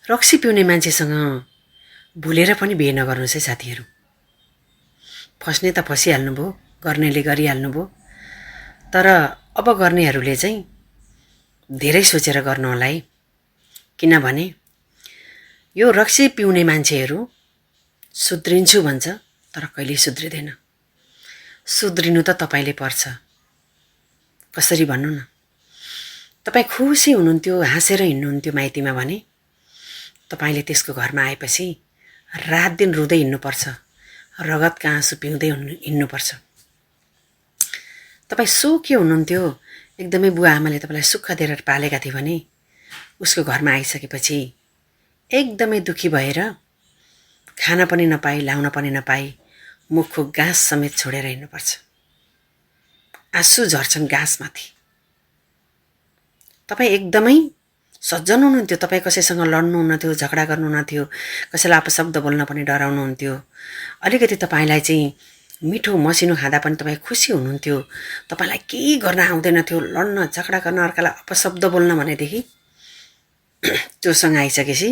रक्सी पिउने मान्छेसँग भुलेर पनि बिहे नगर्नुहोस् है साथीहरू। फस्ने त फसिहाल्नुभयो, गर्नेले गरिहाल्नुभयो, तर अब गर्नेहरूले चाहिँ धेरै सोचेर गर्नु होला है। किनभने यो रक्सी पिउने मान्छेहरू सुध्रिन्छु भन्छ तर कहिल्यै सुध्रिँदैन। सुध्रिनु त तपाईले पर्छ। कसरी भन्नु न? तपाईँ खुसी हुनुहुन्थ्यो, हाँसेर हिँड्नुहुन्थ्यो माइतीमा भने तपाईले त्यसको घरमा आएपछि रात दिन रुँदै हिँड्नुपर्छ, रगतका आँसु पिउँदै हिँड्नुपर्छ। तपाईँ सुखी हुनुहुन्थ्यो, एकदमै बुवा आमाले तपाईँलाई सुख दिएर पालेका थिए भने उसको घरमा आइसकेपछि एकदमै दुखी भएर खान पनि नपाई, लाउन पनि नपाई, मुखको गाँस समेत छोडेर हिँड्नुपर्छ। आँसु झर्छन् गाँसमाथि। तपाईँ एकदमै सज्जन हुनुहुन्थ्यो, तपाईँ कसैसँग लड्नुहुन्थ्यो, झगडा गर्नुहुन्थ्यो, कसैलाई अपशब्द बोल्न पनि डराउनुहुन्थ्यो। अलिकति तपाईँलाई चाहिँ मिठो मसिनो खाँदा पनि तपाईँ खुसी हुनुहुन्थ्यो। तपाईँलाई केही गर्न आउँदैन थियो, लड्न झगडा गर्न, अर्कालाई अपशब्द बोल्न भनेदेखि त्योसँग आइसकेपछि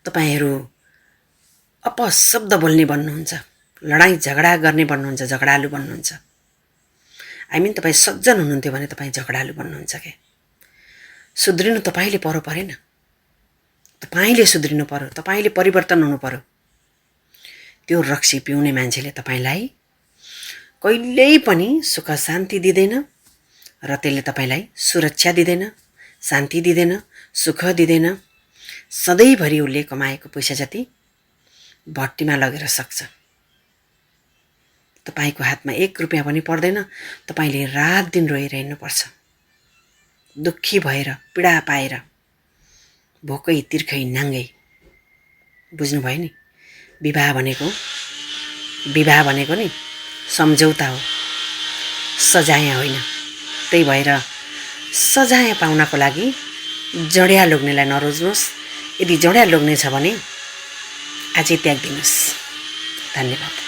तपाईँहरू अपशब्द बोल्ने बन्नुहुन्छ, लडाइँ झगडा गर्ने बन्नुहुन्छ, झगडालु बन्नुहुन्छ। तपाईँ सज्जन हुनुहुन्थ्यो भने तपाईँ झगडालु बन्नुहुन्छ के। सुध्रिनु तपाईँले परेन, तपाईँले सुध्रिनु पर्यो, तपाईँले परिवर्तन हुनु पर्यो। त्यो रक्सी पिउने मान्छेले तपाईँलाई कहिल्यै पनि सुख शान्ति दिँदैन र त्यसले तपाईँलाई सुरक्षा दिँदैन, शान्ति दिँदैन, सुख दिँदैन। सधैँभरि उसले कमाएको पैसा जति भट्टीमा लगेर सक्छ। तपाईको हातमा 1 रुपैयाँ पनि पर्दैन, तपाईले रात दिन रोएर हिँड्नुपर्छ, दुखी भएर, पीडा पाएर, भोकै तिर्खै नाङ्गै। बुझ्नुभयो नि? विवाह भनेको नि सम्झौता हो, सजाय होइन। त्यही भएर सजाय पाउनको लागि जड्या लोग्नेलाई नरोज्नुहोस्। यदि जड्या लोग्ने छ भने आजै त्याग दिनुहोस्। धन्यवाद।